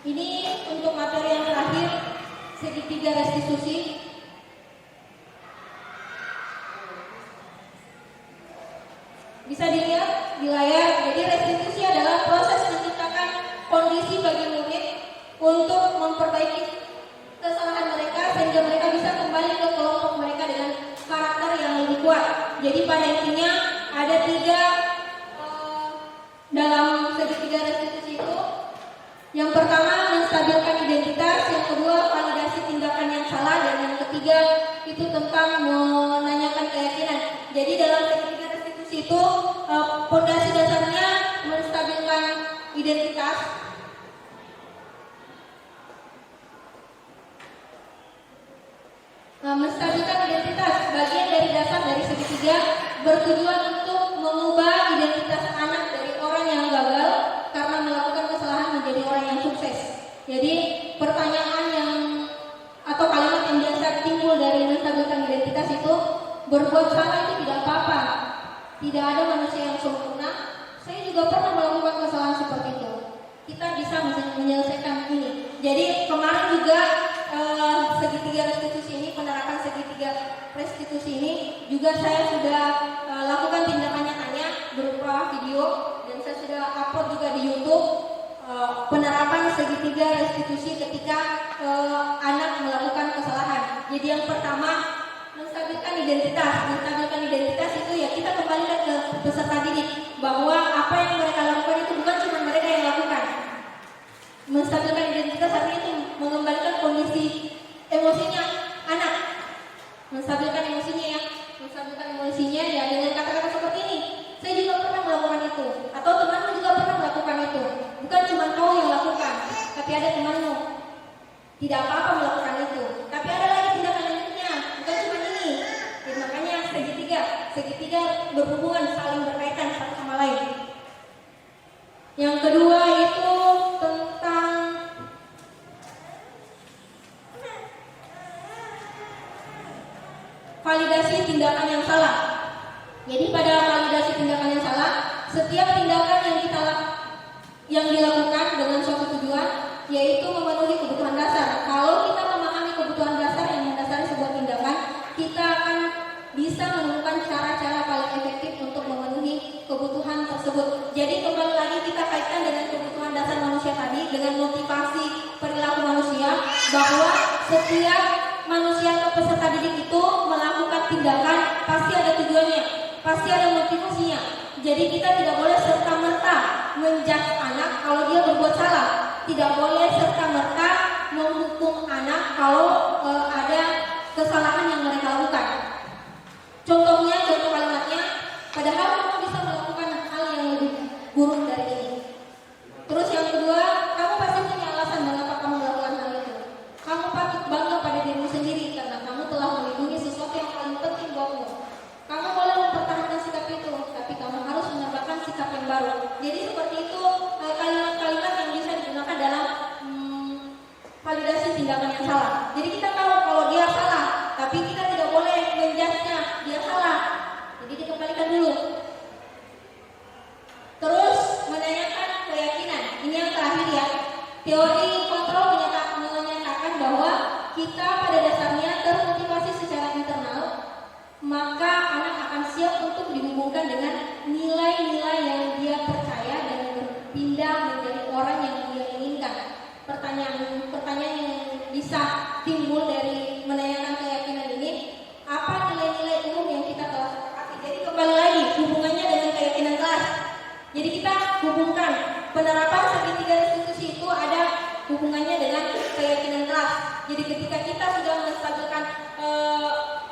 Ini untuk materi yang terakhir, segitiga restitusi. Bisa dilihat di layar. Jadi restitusi adalah proses menciptakan kondisi bagi murid untuk memperbaiki kesalahan mereka sehingga mereka bisa kembali ke kelompok mereka dengan karakter yang lebih kuat. Jadi pada intinya ada 3 dalam segitiga restitusi itu. Yang pertama, menstabilkan identitas bertujuan untuk mengubah identitas anak dari orang yang gagal karena melakukan kesalahan menjadi orang yang sukses. Jadi pertanyaan yang atau kalimat yang biasa timbul dari menstabilkan identitas itu, berbuat salah itu tidak apa-apa. Tidak ada manusia yang sempurna. Saya juga pernah melakukan kesalahan seperti itu. Kita bisa menyelesaikan ini. Jadi kemarin juga segitiga restitusi ini, penerapan segitiga restitusi ini juga saya sudah lakukan tindakan nyatanya berupa video, dan saya sudah upload juga di YouTube penerapan segitiga restitusi ketika anak melakukan kesalahan. Jadi yang pertama, menstabilkan identitas. Menstabilkan identitas itu ya kita kembalikan ke peserta didik bahwa apa yang mereka lakukan itu bukan cuma mereka yang lakukan. Menstabilkan identitas artinya itu mengembalikan kondisi emosinya anak. Menstabilkan emosinya ya. Menstabilkan emosinya ya dengan kata-kata seperti ini. Saya juga pernah melakukan itu, atau temanmu juga pernah melakukan itu. Bukan cuma kau yang lakukan, tapi ada temanmu. Tidak apa-apa melakukan itu, tapi ada lagi tindakan lanjutnya. Bukan cuma ini. Jadi makanya segitiga berhubungan, saling berkaitan satu sama lain. Yang kedua itu tentang validasi tindakan yang salah. Jadi pada validasi tindakan yang salah, setiap tindakan yang dilakukan dengan suatu tujuan, yaitu memenuhi kebutuhan dasar. Kalau kita memahami kebutuhan dasar yang mendasari sebuah tindakan, kita akan bisa menemukan cara-cara paling efektif untuk memenuhi kebutuhan tersebut. Jadi kembali lagi kita kaitkan dengan kebutuhan dasar manusia tadi, dengan motivasi perilaku manusia, bahwa setiap manusia atau peserta didik itu melakukan tindakan pasti ada tujuannya, pasti ada motivasinya. Jadi kita tidak boleh serta-merta menjudge anak kalau dia berbuat salah. Tidak boleh serta-merta menghukum anak kalau ada kesalahan yang mereka lakukan. Contoh kalimatnya, padahal kamu bisa melakukan hal yang lebih buruk dari ini. Terus yang kedua, kamu pasti punya alasan mengapa kamu melakukan hal itu. Kamu patut bangga pada dirimu sendiri karena kamu telah melindungi sesuatu yang paling penting buatmu. Kamu boleh mempertahankan sikap itu, tapi kamu harus menambahkan sikap yang baru. Jadi seperti itu kalimat-kalimat yang bisa digunakan dalam validasi tindakan yang salah. Jadi kita tahu kalau dia salah, tapi kita tidak boleh menjudge-nya dia salah. Jadi dikembalikan dulu. Terus menanyakan keyakinan. Ini yang terakhir ya. Teori kontrol menyatakan bahwa kita pada dasarnya termotivasi secara internal, maka anak akan siap untuk dihubungkan dengan nilai-nilai yang dia percaya dan berpindah menjadi orang yang dia inginkan. Pertanyaan yang bisa timbul dari menanyakan keyakinan ini, apa nilai-nilai umum yang kita telah sepakati? Jadi kembali lagi hubungannya dengan keyakinan kelas. Jadi kita hubungkan penerapan segitiga restitusi itu ada hubungannya dengan keyakinan kelas. Jadi ketika kita sudah menstabilkan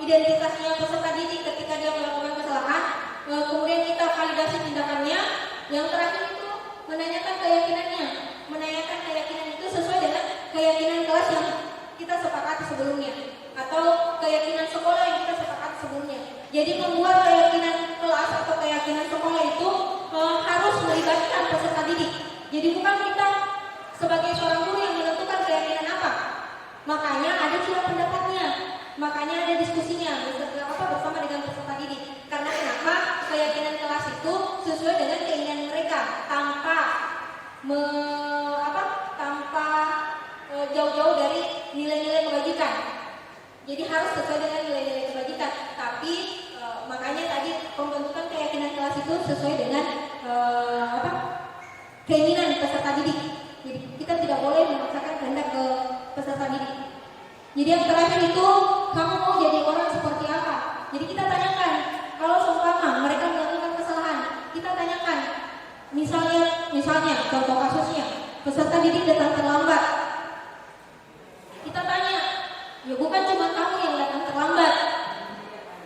identitasnya peserta didik ketika dia melakukan kesalahan, kemudian kita validasi tindakannya. Yang terakhir itu menanyakan keyakinannya. Menanyakan keyakinan itu sesuai dengan keyakinan kelas yang kita sepakati sebelumnya, atau keyakinan sekolah yang kita sepakati sebelumnya. Jadi membuat keyakinan kelas atau keyakinan sekolah itu harus melibatkan peserta didik. Jadi bukan kita sebagai seorang guru yang menentukan keyakinan apa. Makanya ada surat pendapatnya, makanya ada diskusinya bersama dengan peserta didik. Karena kenapa? Keyakinan kelas itu sesuai dengan keinginan mereka, tanpa jauh-jauh dari nilai-nilai kebajikan. Jadi harus sesuai dengan nilai-nilai kebajikan. Tapi makanya tadi pembentukan keyakinan kelas itu sesuai dengan keinginan peserta didik. Jadi kita tidak boleh memaksakan kehendak ke peserta didik. Jadi yang terakhir itu, kamu mau jadi orang seperti apa? Jadi kita tanyakan, kalau seumpama mereka melakukan kesalahan, kita tanyakan, misalnya contoh kasusnya, peserta didik datang terlambat. Kita tanya, ya bukan cuma kamu yang datang terlambat.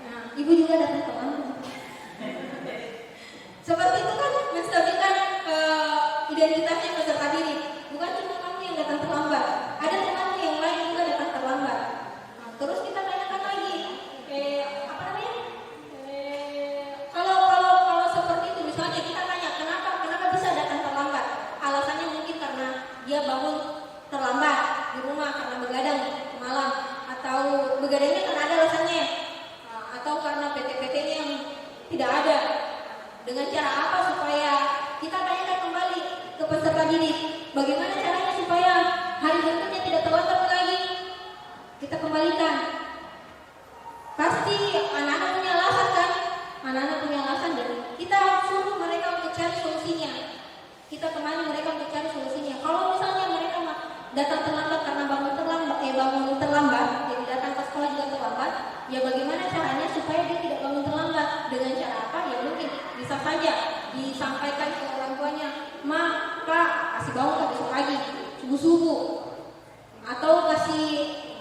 Nah, ibu juga datang terlambat. Seperti itu kan menstabilkan identitasnya peserta didik. Bukan cuma kamu yang datang terlambat, ada temanmu yang lain juga datang terlambat. Nah, terus kita tanyakan lagi, kalau didik. Bagaimana caranya supaya hari berikutnya tidak terulang lagi? Kita kembalikan. Pasti anak-anak punya alasan kan? Anak-anak punya alasan dan kita suruh mereka untuk cari solusinya. Kita temani mereka untuk cari solusinya. Kalau misalnya mereka datang terlambat karena bangun terlambat, jadi datang ke sekolah juga terlambat, ya bagaimana caranya supaya dia tidak bangun terlambat? Dengan cara apa? Ya mungkin bisa saja disampaikan ke orang tuanya, "Ma, Kak, kasih bangun ke besok pagi, subuh-subuh." Atau kasih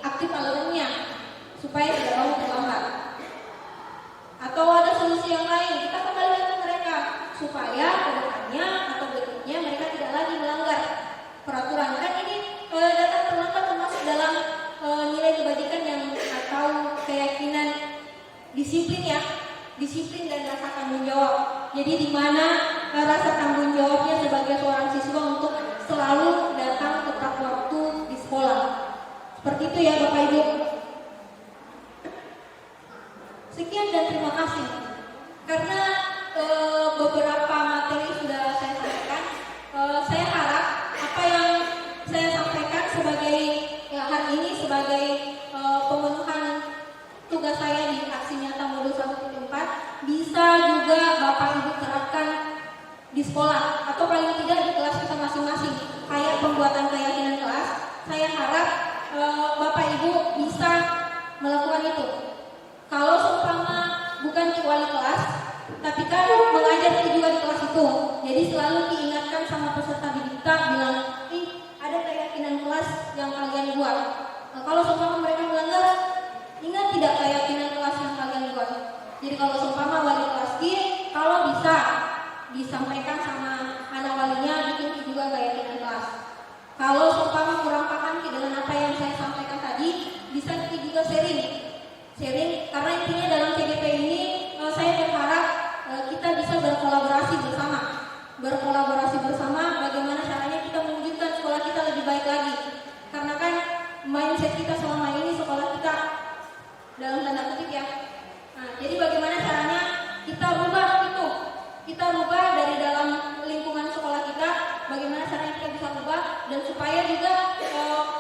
aktif alarmnya supaya tidak bangun terlambat. Atau ada solusi yang lain, kita kembalikan ke mereka supaya ke depannya atau berikutnya mereka tidak lagi melanggar peraturan. Kan ini datang terlambat termasuk dalam nilai kebajikan yang atau keyakinan disiplin ya, disiplin dan rasa tanggung jawab. Jadi di mana rasa tanggung jawabnya sebagai seorang siswa untuk selalu datang tepat waktu di sekolah. Seperti itu ya Bapak Ibu. Sekian dan terima kasih. Karena beberapa materi sudah saya sampaikan, saya harap apa yang saya sampaikan sebagai hari ini sebagai pemenuhan tugas saya di aksi nyata modul 174 bisa juga Bapak Ibu terapkan di sekolah atau paling tidak di kelas kita masing-masing. Kayak pembuatan keyakinan kelas, saya harap Bapak Ibu bisa melakukan itu. Kalau seumpama bukan wali kelas, tapi kan mengajar juga di kelas itu. Jadi selalu diingatkan sama peserta didik kita bilang, ada keyakinan kelas yang kalian buat. Kalau seumpama mereka melanggar, ingat tidak keyakinan kelas yang kalian buat. Jadi kalau seumpama wali kelas kalau bisa disampaikan sama anak walinya bikin juga keyakinan kelas. Kalau seumpama kurang paham dengan apa yang saya sampaikan tadi, bisa juga sharing karena intinya dalam CDP ini saya berharap kita bisa berkolaborasi bersama bagaimana caranya kita mewujudkan sekolah kita lebih baik lagi. Karena kan mindset kita selama ini sekolah kita dalam tanda kutip ya. Nah, jadi bagaimana caranya kita rubah dari dalam lingkungan sekolah kita, bagaimana caranya kita bisa rubah dan supaya juga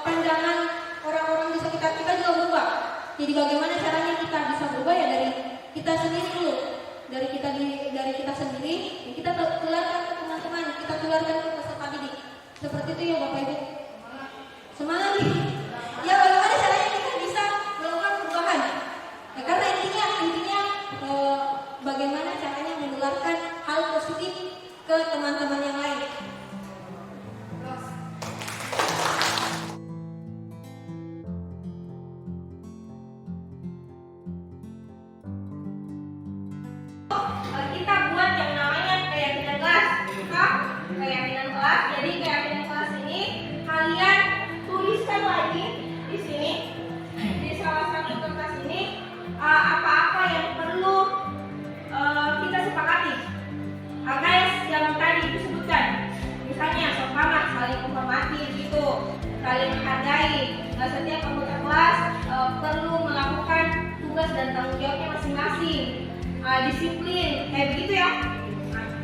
pandangan orang-orang di sekitar kita juga berubah. Jadi bagaimana caranya kita bisa berubah ya dari kita sendiri dulu, dari kita sendiri, kita tularkan ke teman-teman, kita tularkan ke peserta didik. Seperti itu ya Bapak Ibu. Semangat nih. Ya bagaimana caranya kita bisa melakukan perubahan? Ya, karena intinya bagaimana caranya menularkan hal positif ke teman-teman yang lain. Kita buat yang namanya keyakinan kelas. Keyakinan kelas. Jadi keyakinan kelas ini kalian tuliskan lagi di sini di salah satu kertas ini apa-apa yang perlu kita sepakati. Guys, yang tadi disebutkan, misalnya seumpama saling menghormati gitu, saling menghargai. Setiap anggota kelas perlu melakukan tugas dan tanggung jawabnya masing-masing. Disiplin, kayak begitu ya.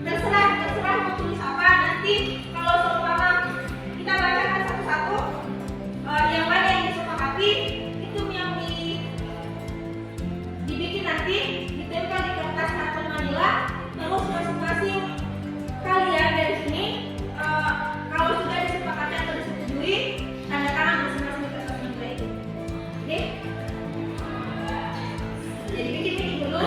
Terserah mau tulis apa. Nanti kalau seumpama kita bacakan satu-satu, yang mana yang disepakati itu yang dibikin nanti ditempel di kertas karton manila. Terus masing-masing kalian dari sini kalau sudah disepakati atau disetujui, tanda tangan masing-masing di kertas manila itu. Oke? Jadi bikin dulu.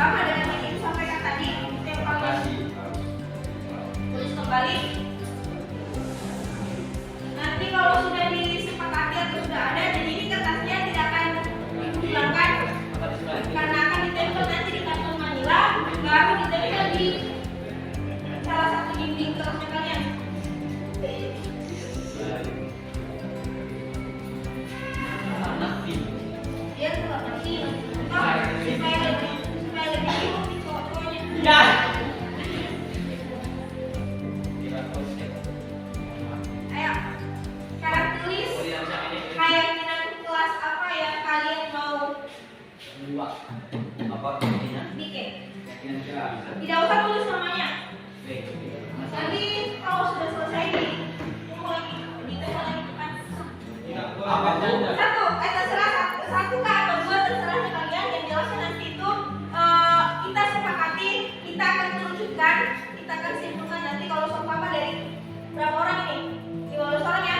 Sama dengan yang ibu sampaikan tadi, yang kalian tulis kembali. Nanti kalau sudah disepakati atau sudah ada, jadi ini kertasnya tidak akan dihilangkan karena akan ditempel nanti di karton manila, baru ditempel di salah satu dinding kelasnya kalian. Dia sudah nanti supaya lebih ya. Tidak usah tulis namanya. Nanti kalau sudah selesai satu kah atau dua terserah kalian. Yang jelasnya nanti itu kita sepakati, kita akan kerucutkan, kita akan simpulkan nanti kalau seumpama dari berapa orang ini? 15 orang ya?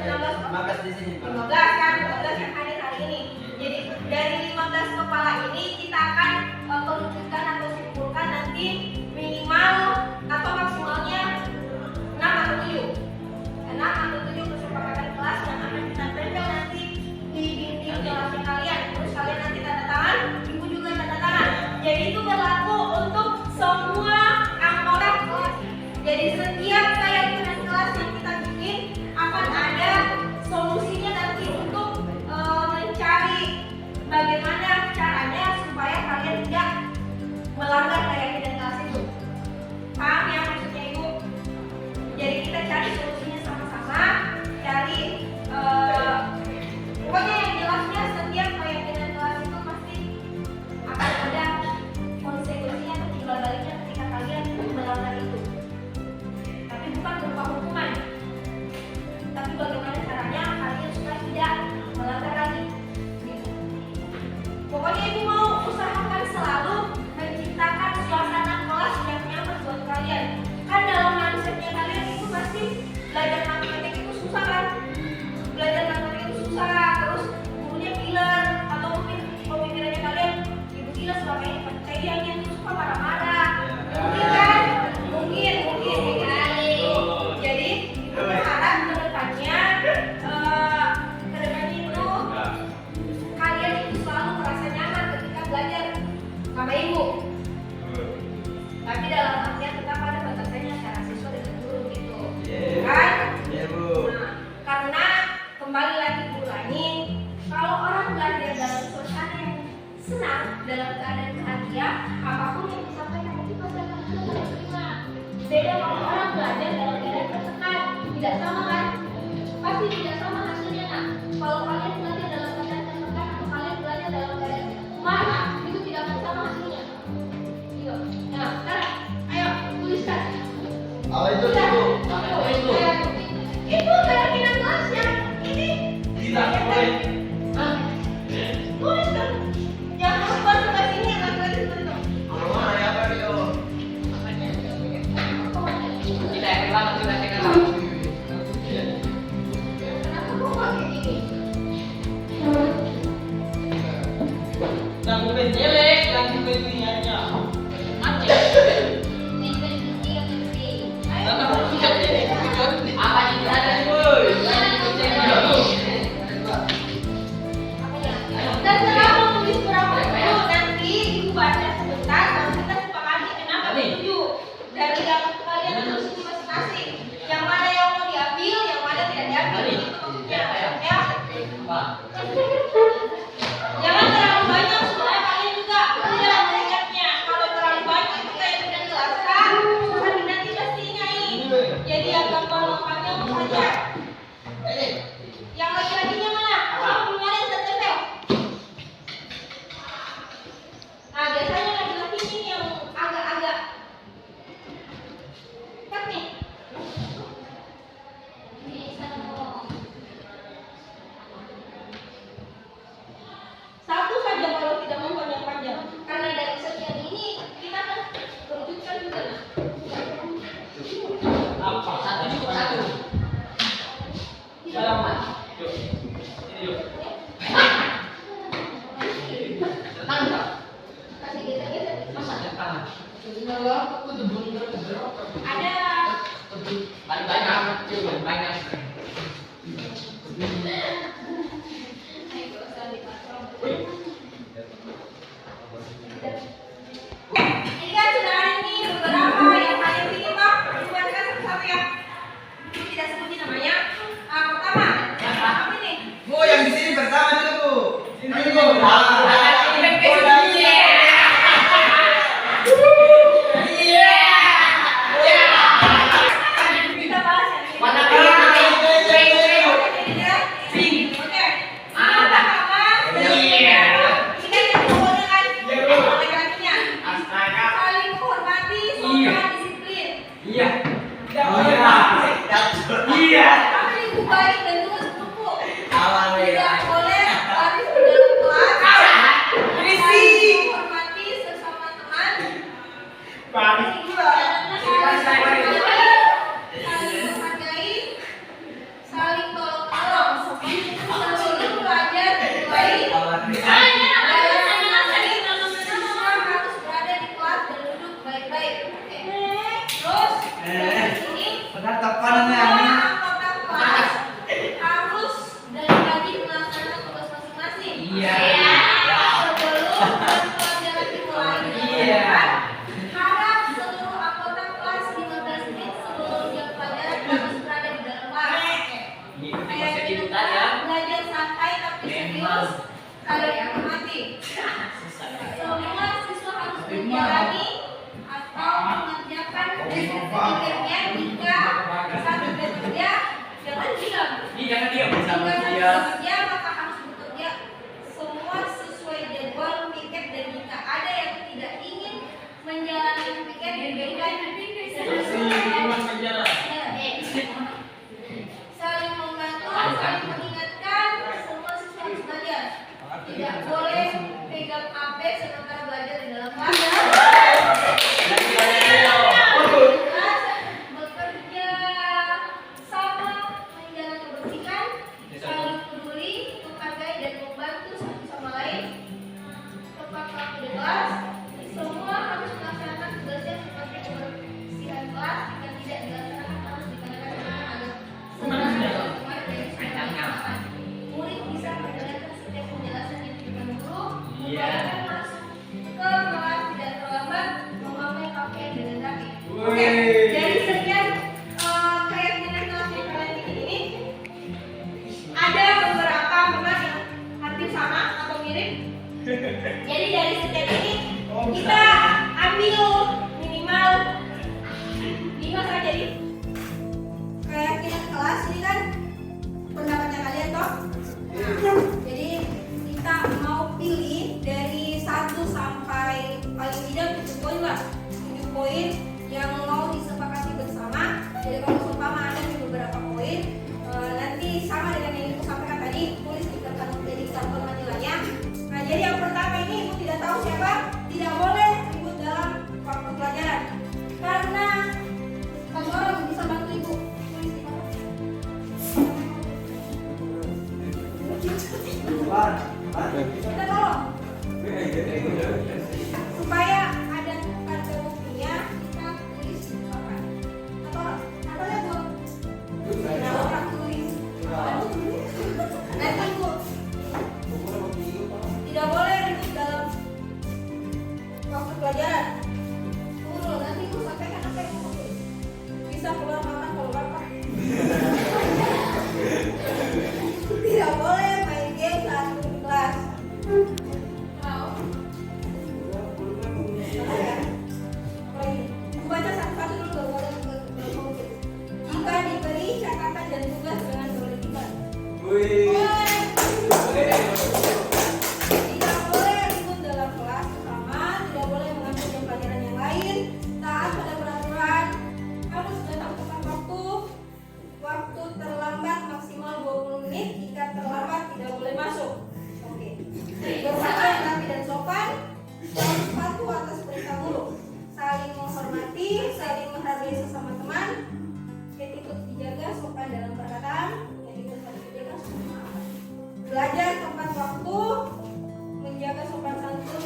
15 di sini. 15 kan? 15 yang hadir hari ini. Jadi dari 15 kepala ini kita akan kerucutkan atau simpulkan nanti minimal atau maksimalnya 6 atau 7 kesepakatan kelas yang akan kita tempel nanti di dinding kelasnya kalian. Terus kalian nanti tanda tangan, ibu juga tanda tangan. Jadi itu berlaku untuk semua anggota kelas. Jadi setiap keyakinan kelas yang kita bikin akan ada solusinya nanti untuk mencari bagaimana caranya supaya kalian tidak melanggar keyakinan kelas itu. Paham ya maksudnya ibu? Jadi kita cari solusinya sama-sama, cari pokoknya yang jelasnya setiap keyakinan kelas itu pasti akan ada konsekuensinya atau timbal baliknya ketika kalian melanggar itu. Tapi bukan berupa hukuman, tapi bagaimana caranya kalian supaya tidak melanggar lagi. Gitu. Pokoknya ibu mau usahakan selalu menciptakan suasana kelas yang nyaman buat kalian. Kan dalam mindsetnya kalian itu pasti belajar matematika itu susah kan? Belajar matematika itu susah, terus gurunya killer, atau mungkin pemikirannya kalian ibu gila selama ini percayanya itu suka marah-marah. Mungkin kan? Mungkin ya. Jadi ibu berharap kedepannya itu kalian itu selalu merasa nyaman ketika belajar sama ibu. Tapi dalam artian tetap ada batasannya secara siswa dengan guru gitu, kan? Nah, karena kembali lagi ulangi, kalau orang belajar dalam suasana yang senang, dalam keadaan bahagia, apapun yang disampaikan itu pasti akan diterima. Beda kalau orang belajar dalam keadaan tertekan, tidak sama kan? Pasti tidak sama hasilnya. Nah, kalau kalian belajar dalam keadaan tertekan atau kalian belajar dalam keadaan marah, itu tidak akan sama hasilnya. Gitu. Nah, sekarang ayo tuliskan. Apa itu? Itu keyakinan kelasnya. Ini Tidak boleh. tuliskan. Jangan lupa sebelah sini yang lagi seperti itu. Mana ya Pak Rio? Kenapa kok pakai ini? Bukan jelek, bukan niatnya. Terserah mau tulis berapa dulu, nanti ibu baca sebentar, baru kita sepakati kenapa setuju. Dari yang kalian tulis ini masing-masing. Yang mana yang mau diambil, yang mana tidak diambil, itu maksudnya. Ya. Jangan terlalu banyak supaya kalian juga tidak mengingatnya. Kalau terlalu banyak itu kayak sudah jelaskan, susah nanti pastinya ini. Jadi yang gampang-gampangnya saja. Yang laki-lakinya mana? Yang belum ada yang tertempel. Nah biasanya laki-laki ini yang agak-agak cut nih. Satu saja kalau tidak mau panjang-panjang. Karena dari sekian ini kita akan kerucutkan juga. Satu cukup satu. Salaman. Kasih geser-geser. Ada Banyak. ini kan sudah ada ini beberapa yang kalian pilih toh. Buatkan satu-satu ya. Ini tidak sebutin namanya. Pertama, apa ini? Bu, yang di sini pertama dulu, Bu. Ini Bu. Kita bahas yang ini. Mana Oke. Ini kan yang hubungan dengan laki-lakinya. Astaga. Kalian Balik pula. Saling menghargai, saling tolong-menolong, saling belajar dari baik. Semua harus berada di kelas dan duduk baik-baik. Oke. Terus ini Penetapannya. semua anggota kelas harus dan rajin melaksanakan tugas masing-masing. Iya. Sebelum pelajaran dimulai. Iya. Harap seluruh anggota kelas 15 menit sebelum jam pelajaran harus berada di dalam kelas. Kayak kita belajar santai tapi serius, saling menghormati. Semua siswa harus menjalani atau mengerjakan tugasnya jika satu bekerja jangan diam. Jangan diam Jika sama satu dia. bekerja maka harus bekerja semua sesuai jadwal piket dan jika ada yang tidak ingin menjalani piket diberikan saling membantu, saling mengingatkan semua siswa harus belajar. Tidak boleh pegang HP sementara belajar di dalam kelas. Bekerja sama, menjaga kebersihan, saling peduli, menghargai dan membantu satu sama lain. Tepat waktu di kelas, semua harus melaksanakan tugasnya seperti kebersihan kelas. Jika tidak dilaksanakan harus dikenakan hukuman agar semua dari semua murid bisa menjalankan setiap penjelasan yang diberikan guru. Upayakan masuk ke kelas tidak terlambat, memakai pakaian dengan rapi. Oke, dari sekian keyakinan kelas yang kalian bikin ini, ada beberapa memang yang hampir sama atau mirip. Jadi dari setiap ini kita ambil minimal 5 saja nih. Keyakinan kelas ini kan pendapatnya kalian toh. Jadi kita mau pilih dari 1 sampai paling tidak 7 poin lah. 7 poin yang mau disepakati bersama. Jadi kalau seumpama ada beberapa poin, nanti sama dengan yang ibu sampaikan tadi, tulis di kertas jadi sampel nilainya. Nah, jadi yang pertama ini ibu tidak tahu siapa, tidak boleh ribut dalam waktu pelajaran. Karena satu orang bisa bantu ibu. Tulis di mana? Kita tolong supaya ada kata buktinya, kita tulis apa? Atau apa ya bu? Nah, orang tulis. Nanti bu tidak boleh ribut dalam waktu pelajaran. Tunggu nanti bu sampaikan apa yang mau tulis. Bisa keluar makan kalau lapar. Tidak boleh main game saat di kelas. Mau? Baca satu-satu dulu baru boleh. Jika diberi catatan dan tugas dengan kewajiban. Tidak boleh ribut dalam kelas bersama, tidak boleh mengambil jam pelajaran yang lain, taat pada peraturan, harus datang tepat waktu, waktu terlambat maksimal 20 menit, jika terlambat tidak boleh masuk. Oke. Berpakaian rapi dan sopan, harus patuh atas perintah guru, saling menghormati, saling menghargai sesama teman, attitude dijaga, sopan dalam perkataan, attitude harus dijaga, belajar tepat waktu, menjaga sopan santun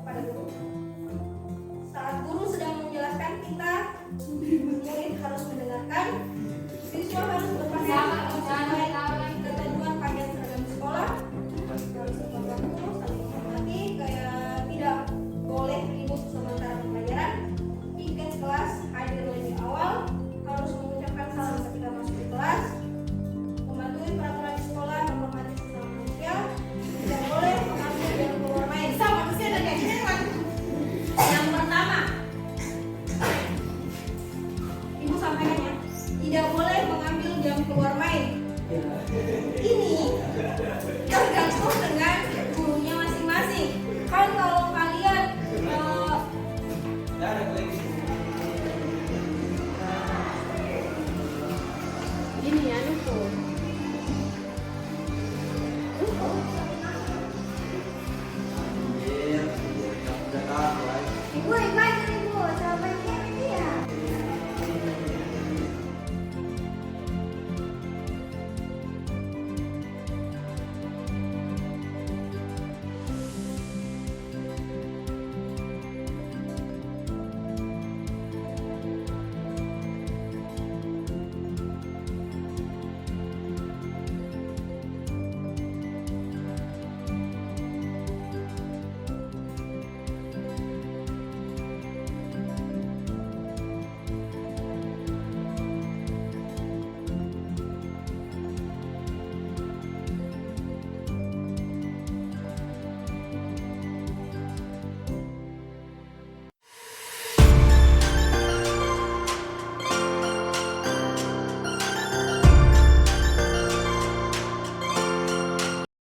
kepada guru. Saat guru sedang menjelaskan kita, murid harus mendengarkan, siswa harus berpakaian sesuai ketentuan pakaian seragam sekolah, harus tepat waktu, saling menghormati, kayak tidak boleh ribut sementara pembelajaran, tiket kelas hadir lebih awal, harus mengucapkan salam ketika masuk di kelas, mematuhi peraturan di sekolah, menghormati sesama manusia, tidak boleh mengambil dan keluar main. Sama manusia dan kayak gini kan. Yang pertama, ibu sampaikan ya, tidak boleh mengambil jam keluar main.